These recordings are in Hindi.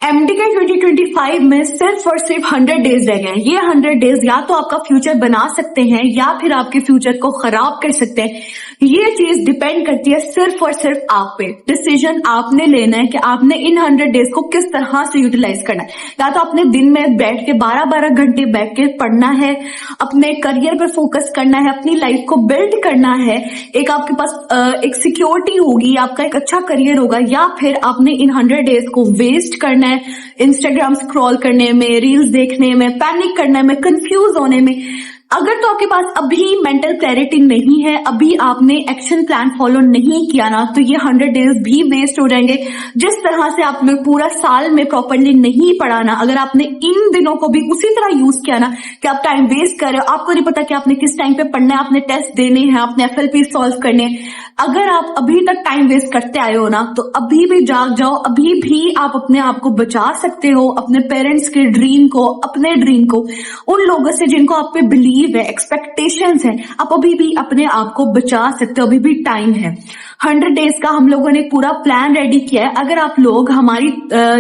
एमडी के 2025 में सिर्फ और सिर्फ 100 डेज रह गए हैं। ये 100 डेज या तो आपका फ्यूचर बना सकते हैं या फिर आपके फ्यूचर को खराब कर सकते हैं। ये चीज डिपेंड करती है सिर्फ और सिर्फ आप पे। डिसीजन आपने लेना है कि आपने इन 100 डेज को किस तरह से यूटिलाइज करना है। या तो आपने दिन में बैठ के 12-12 घंटे बैठ के पढ़ना है, अपने करियर पे फोकस करना है, अपनी लाइफ को बिल्ड करना है, एक आपके पास एक सिक्योरिटी होगी, आपका एक अच्छा करियर होगा, या फिर आपने इन 100 डेज को वेस्ट करना है इंस्टाग्राम स्क्रॉल करने में, रील्स देखने में, पैनिक करने में, कंफ्यूज होने में। अगर तो आपके पास अभी मेंटल क्लैरिटी नहीं है, अभी आपने एक्शन प्लान फॉलो नहीं किया ना, तो ये 100 डेज भी वेस्ट हो जाएंगे। जिस तरह से आपने पूरा साल में प्रॉपरली नहीं पढ़ा ना, अगर आपने इन दिनों को भी उसी तरह यूज किया ना कि आप टाइम वेस्ट कर रहे हो, आपको नहीं पता कि आपने किस टाइम पे पढ़ना है, आपने टेस्ट देने हैं, आपने FLP सॉल्व करने हैं। अगर आप अभी तक टाइम वेस्ट करते आए हो ना, तो अभी भी जाग जाओ, अभी भी आप अपने आप को बचा सकते हो, अपने पेरेंट्स के ड्रीम को, अपने ड्रीम को, उन लोगों से जिनको आप पे बिलीव है, एक्सपेक्टेशंस है, आप अभी भी अपने आप को बचा सकते हो, अभी भी टाइम है। 100 डेज का हम लोगों ने पूरा प्लान रेडी किया है। अगर आप लोग हमारी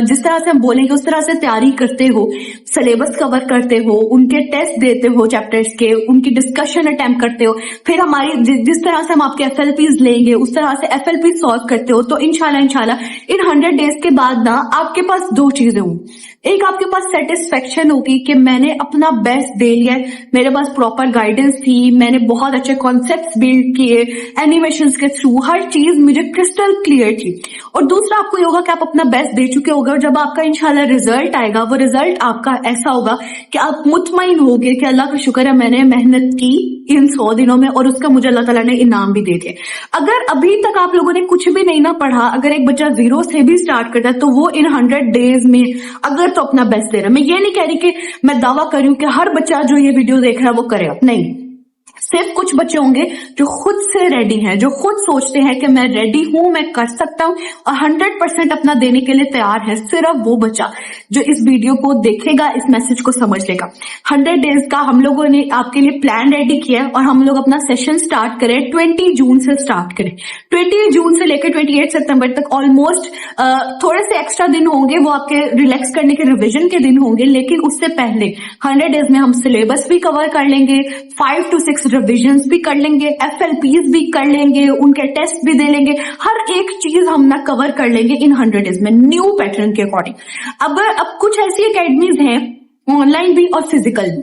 जिस तरह से हम बोलेंगे उस तरह से तैयारी करते हो, सिलेबस कवर करते हो, उनके टेस्ट देते हो चैप्टर्स के, उनकी डिस्कशन अटेम्प्ट करते हो, फिर हमारी जिस तरह से हम आपके FLPs लेंगे उस तरह से FLP सॉल्व करते हो, तो इंशाल्लाह इन 100 डेज के बाद ना आपके पास दो चीजें होंगी। एक, आपके पास सेटिस्फेक्शन होगी कि मैंने अपना बेस्ट दे लिया है, मेरे पास प्रॉपर गाइडेंस थी, मैंने बहुत अच्छे कॉन्सेप्ट्स बिल्ड किए, एनिमेशंस के थ्रू हर चीज मुझे क्रिस्टल क्लियर थी। और दूसरा आपको ये होगा कि आप अपना बेस्ट दे चुके होगे, और जब आपका इंशाल्लाह रिजल्ट आएगा, वो रिजल्ट आपका ऐसा होगा कि आप मुतमईन होगे कि अल्लाह का शुक्र है मैंने मेहनत की इन 100 दिनों में, और उसका मुझे अल्लाह ताला ने इनाम भी दे दिया। अगर अभी तक आप लोगों ने कुछ भी नहीं ना पढ़ा, अगर एक बच्चा 0 से भी स्टार्ट करता है, तो वो इन 100 डेज में अगर तो अपना बेस्ट दे रहा है। मैं ये नहीं कह रही कि मैं दावा करूं कि हर बच्चा जो ये वीडियो देख रहा है वो करेगा, नहीं। सिर्फ कुछ बच्चे होंगे जो खुद से रेडी हैं, जो खुद सोचते हैं कि मैं रेडी हूं, मैं कर सकता हूं, और 100% अपना देने के लिए तैयार है। सिर्फ वो बच्चा जो इस वीडियो को देखेगा, इस मैसेज को समझ लेगा। 100 डेज का हम लोगों ने आपके लिए प्लान रेडी किया है, और हम लोग अपना सेशन स्टार्ट करें 20 जून से स्टार्ट करें। 20 जून से लेकर 28 सितंबर तक ऑलमोस्ट थोड़े से एक्स्ट्रा दिन होंगे, वो आपके रिलैक्स करने के, रिविजन के दिन होंगे। लेकिन उससे पहले 100 डेज में हम सिलेबस भी कवर कर लेंगे, 5 to 6 रिविजन्स भी कर लेंगे, FLPs भी कर लेंगे, उनके टेस्ट भी दे लेंगे, हर एक चीज हम ना कवर कर लेंगे इन 100 डेज में, न्यू पैटर्न के अकॉर्डिंग। अब कुछ ऐसी एकेडमीज हैं, ऑनलाइन भी और फिजिकल भी,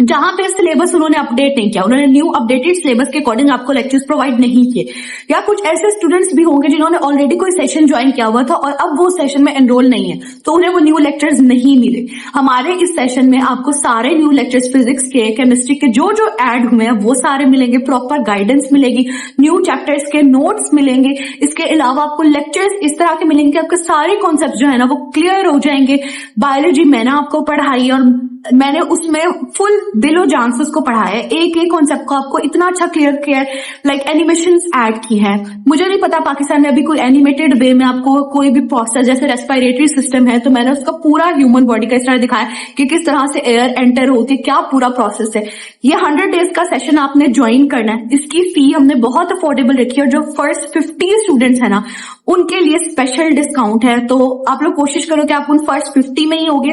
जहां पे सिलेबस उन्होंने अपडेट नहीं किया, उन्होंने न्यू अपडेटेड सिलेबस के अकॉर्डिंग आपको लेक्चर्स प्रोवाइड नहीं किए। या कुछ ऐसे स्टूडेंट्स भी होंगे जिन्होंने ऑलरेडी कोई सेशन ज्वाइन किया हुआ था और अब वो सेशन में एनरोल नहीं है, तो उन्हें वो न्यू लेक्चर्स नहीं मिले। हमारे इस सेशन में आपको सारे न्यू लेक्चर्स फिजिक्स के, केमिस्ट्री के जो जो ऐड हुए हैं वो सारे मिलेंगे, प्रॉपर गाइडेंस मिलेगी, न्यू चैप्टर्स के नोट्स मिलेंगे। इसके अलावा आपको लेक्चर्स इस तरह के मिलेंगे कि आपके सारे कॉन्सेप्ट जो है ना वो क्लियर हो जाएंगे। बायोलॉजी मैंने आपको पढ़ाई और मैंने उसमें फुल दिलो जान से उसको पढ़ाया है, एक एक कॉन्सेप्ट को आपको इतना अच्छा क्लियर किया, लाइक एनिमेशंस ऐड की है। मुझे नहीं पता पाकिस्तान में अभी कोई एनिमेटेड वे में आपको कोई भी प्रोसेस, जैसे रेस्पिरेटरी सिस्टम है, तो मैंने उसका पूरा ह्यूमन बॉडी का इस तरह दिखाया कि किस तरह से एयर एंटर होती है, क्या पूरा प्रोसेस है। ये 100 डेज का सेशन आपने ज्वाइन करना है। इसकी फी हमने बहुत अफोर्डेबल रखी है, और जो फर्स्ट 50 स्टूडेंट्स है ना उनके लिए स्पेशल डिस्काउंट है। तो आप लोग कोशिश करो कि आप उन फर्स्ट 50 में ही होगे,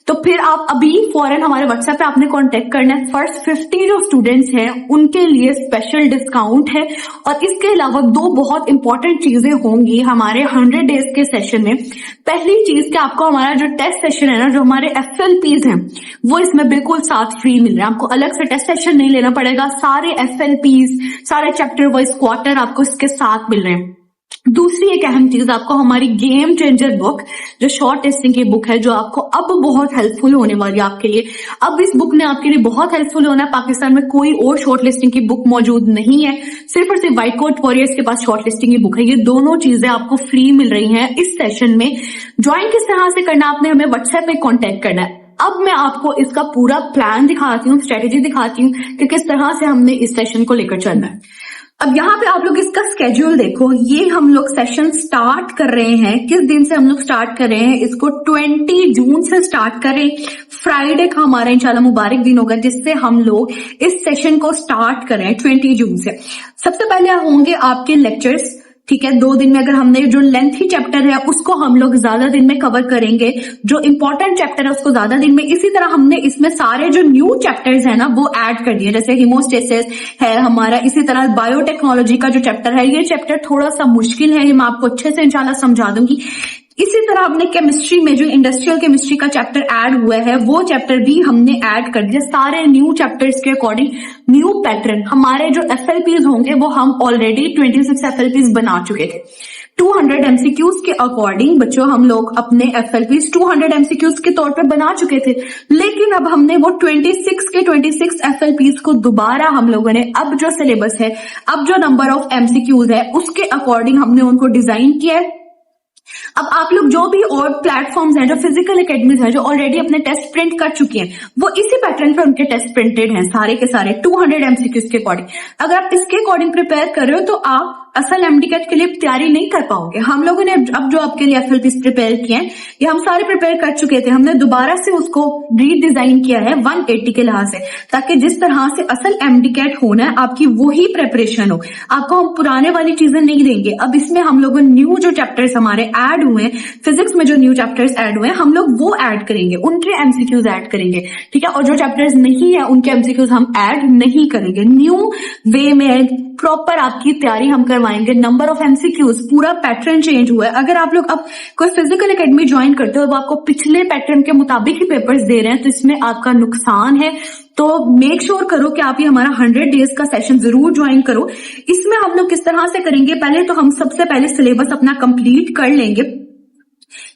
तो फिर आप अभी फौरन हमारे व्हाट्सएप पे आपने कांटेक्ट करना है। फर्स्ट 50 जो स्टूडेंट्स हैं उनके लिए स्पेशल डिस्काउंट है। और इसके अलावा दो बहुत इंपॉर्टेंट चीजें होंगी हमारे 100 डेज के सेशन में। पहली चीज कि आपको हमारा जो टेस्ट सेशन है ना, जो हमारे FLPs हैं, वो इसमें बिल्कुल साथ फ्री मिल रहे हैं। आपको अलग से टेस्ट सेशन नहीं लेना पड़ेगा, सारे FLPs, सारे चैप्टर वाइज क्वार्टर आपको इसके साथ मिल रहे हैं। दूसरी एक अहम चीज, आपको हमारी गेम चेंजर बुक, जो शॉर्ट टेस्टिंग की बुक है, जो आपको अब बहुत हेल्पफुल होने वाली है आपके लिए। अब इस बुक ने आपके लिए बहुत हेल्पफुल होना है। पाकिस्तान में कोई और शॉर्ट लिस्टिंग की बुक मौजूद नहीं है, सिर्फ और सिर्फ व्हाइट कोट वॉरियर्स के पास शॉर्ट लिस्टिंग की बुक है। ये दोनों चीजें आपको फ्री मिल रही हैं इस सेशन में। ज्वाइन किस तरह से करना, आपने हमें व्हाट्सएप पे कॉन्टेक्ट करना है। अब मैं आपको इसका पूरा प्लान दिखाती हूँ, स्ट्रेटेजी दिखाती हूँ कि किस तरह से हमने इस सेशन को लेकर चलना है। अब यहाँ पे आप लोग इसका स्केड्यूल देखो, ये हम लोग सेशन स्टार्ट कर रहे हैं। किस दिन से हम लोग स्टार्ट कर रहे हैं इसको? 20 जून से स्टार्ट करें। फ्राइडे का हमारा इंशाल्लाह मुबारक दिन होगा जिससे हम लोग इस सेशन को स्टार्ट करें 20 जून से। सबसे पहले होंगे आपके लेक्चर्स ठीक है, 2 दिन में अगर हमने जो लेंथी चैप्टर है उसको हम लोग ज्यादा दिन में कवर करेंगे, जो इंपॉर्टेंट चैप्टर है उसको ज्यादा दिन में। इसी तरह हमने इसमें सारे जो न्यू चैप्टर्स है ना वो ऐड कर दिए, जैसे हीमोस्टेसिस है हमारा, इसी तरह बायोटेक्नोलॉजी का जो चैप्टर है, ये चैप्टर थोड़ा सा मुश्किल है, ये मैं आपको अच्छे से इंशाल्लाह समझा दूंगी। इसी तरह हमने केमिस्ट्री में जो इंडस्ट्रियल केमिस्ट्री का चैप्टर ऐड हुआ है वो चैप्टर भी हमने ऐड कर दिया। सारे न्यू चैप्टर्स के अकॉर्डिंग न्यू पैटर्न, हमारे जो एफएलपीज होंगे वो हम ऑलरेडी 26 एफएलपीज बना चुके थे। 200 एमसीक्यूज के अकॉर्डिंग बच्चों हम लोग अपने एफएलपीज 200 एमसीक्यूज के तौर पे बना चुके थे, लेकिन अब हमने वो 26 एफएलपीज को दोबारा हम लोगों ने अब जो सिलेबस है, अब जो नंबर ऑफ एमसीक्यूज है उसके अकॉर्डिंग हमने उनको डिजाइन किया है। अब आप लोग जो भी और प्लेटफॉर्म्स हैं, जो फिजिकल एकेडमीज हैं, जो ऑलरेडी अपने टेस्ट प्रिंट कर चुके हैं, वो इसी पैटर्न पे उनके टेस्ट प्रिंटेड हैं सारे के सारे 200 एमसीक्यूज के अकॉर्डिंग। अगर आप इसके अकॉर्डिंग प्रिपेयर कर रहे हो तो आप असल एमडीकैट के लिए तैयारी नहीं कर पाओगे। हम लोगों ने अब जो आपके लिए एफएलपीज प्रिपेयर किए हैं ये हम सारे प्रिपेयर कर चुके थे, हमने दोबारा से उसको रीडिजाइन किया है 180 के लिहाज से, ताकि जिस तरह से असल एमडीकैट होना है आपकी वही प्रिपरेशन हो। आपको हम पुराने वाली चीजें नहीं देंगे। अब इसमें हम लोग न्यू जो चैप्टर्स हमारे ऐड हुए हैं, फिजिक्स में जो न्यू चैप्टर्स ऐड हुए हैं हम लोग वो ऐड करेंगे, उनके एमसीक्यूज ऐड करेंगे, ठीक है। और जो चैप्टर्स नहीं है उनके एमसीक्यूज हम ऐड नहीं करेंगे। न्यू वे में प्रॉपर आपकी तैयारी हम करवाएंगे। नंबर ऑफ एमसीक्यूज, पूरा पैटर्न चेंज हुआ है। अगर आप लोग अब कोई फिजिकल एकेडमी ज्वाइन करते हो, अब आपको पिछले पैटर्न के मुताबिक ही पेपर्स दे रहे हैं तो इसमें आपका नुकसान है। तो मेक श्योर करो कि आप ये हमारा 100 डेज का सेशन जरूर ज्वाइन करो। इसमें हम लोग किस तरह से करेंगे, पहले तो हम सबसे पहले सिलेबस अपना कंप्लीट कर लेंगे।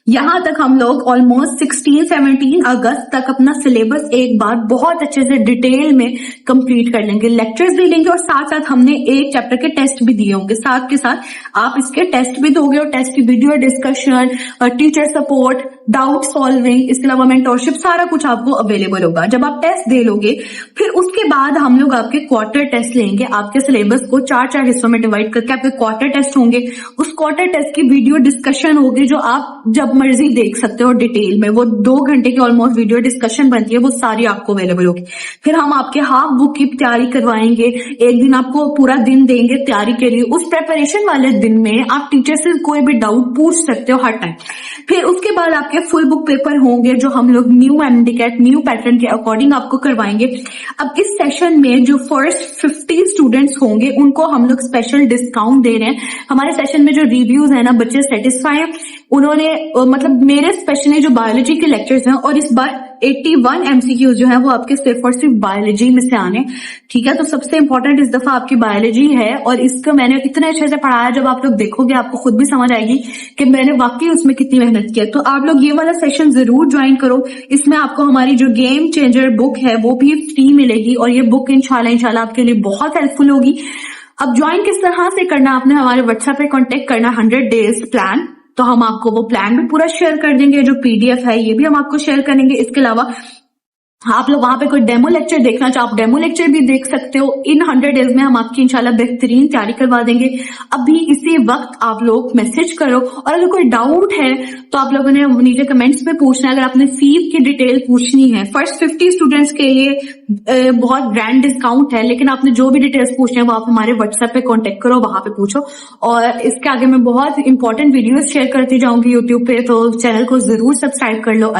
यहां तक हम लोग ऑलमोस्ट 16-17 अगस्त तक अपना सिलेबस एक बार बहुत अच्छे से डिटेल में कंप्लीट कर लेंगे, लेक्चर्स भी लेंगे और साथ साथ हमने एक चैप्टर के टेस्ट भी दिए होंगे। साथ के साथ आप इसके टेस्ट भी दोगे और टेस्ट की video discussion, teacher support, doubt solving, इसके अलावा मेंटोरशिप, सारा कुछ आपको अवेलेबल होगा। जब आप टेस्ट दे लोगे फिर उसके बाद हम लोग आपके क्वार्टर टेस्ट लेंगे। आपके सिलेबस को 4-4 हिस्सों में डिवाइड करके आपके क्वार्टर टेस्ट होंगे। उस क्वार्टर टेस्ट की वीडियो डिस्कशन होगी जो आप जब मर्जी देख सकते हो डिटेल में। वो 2 घंटे की ऑलमोस्ट वीडियो डिस्कशन बनती है, वो सारी आपको अवेलेबल होगी। फिर हम आपके हाफ बुक की तैयारी करवाएंगे, एक दिन आपको पूरा दिन देंगे तैयारी के लिए। उस प्रिपरेशन वाले दिन में आप टीचर से कोई भी डाउट पूछ सकते हो हर टाइम। फिर उसके बाद आपके फुल बुक पेपर होंगे जो हम लोग न्यू एमडीकैट न्यू पैटर्न के अकॉर्डिंग आपको करवाएंगे। अब इस सेशन में जो फर्स्ट 50 स्टूडेंट्स होंगे उनको हम लोग स्पेशल डिस्काउंट दे रहे हैं। हमारे सेशन में जो रिव्यूज है ना, बच्चे सेटिस्फाई हैं, उन्होंने मतलब मेरे स्पेशली जो बायोलॉजी के लेक्चर्स हैं, और इस बार 81 एमसीक्यूज जो है वो आपके सिर्फ और सिर्फ बायोलॉजी में से आने, ठीक है। तो सबसे इंपॉर्टेंट इस दफा आपकी बायोलॉजी है और इसको मैंने इतने अच्छे से पढ़ाया, जब आप लोग देखोगे आपको खुद भी समझ आएगी कि मैंने वाकई उसमें कितनी मेहनत की है। तो आप लोग ये वाला सेशन जरूर ज्वाइन करो। इसमें आपको हमारी जो गेम चेंजर बुक है वो भी फ्री मिलेगी और ये बुक इंशाल्लाह आपके लिए बहुत हेल्पफुल होगी। अब ज्वाइन किस तरह से करना, आपने हमारे व्हाट्सएप पे कॉन्टेक्ट करना 100 डेज प्लान, तो हम आपको वो प्लान भी पूरा शेयर कर देंगे। जो पीडीएफ है ये भी हम आपको शेयर करेंगे। इसके अलावा आप लोग वहां पे कोई डेमो लेक्चर देखना चाहो, आप डेमो लेक्चर भी देख सकते हो। इन 100 डेज में हम आपकी इंशाल्लाह बेहतरीन तैयारी करवा देंगे। अभी इसी वक्त आप लोग मैसेज करो और अगर कोई डाउट है तो आप लोगों ने नीचे कमेंट्स में पूछना है। अगर आपने फीस की डिटेल पूछनी है, फर्स्ट 50 स्टूडेंट्स के लिए बहुत ग्रैंड डिस्काउंट है, लेकिन आपने जो भी डिटेल्स पूछने हैं वो आप हमारे व्हाट्सएप पे कॉन्टेक्ट करो, वहां पे पूछो। और इसके आगे मैं बहुत इंपॉर्टेंट वीडियोस शेयर करती जाऊंगी यूट्यूब पे, तो चैनल को जरूर सब्सक्राइब कर लो।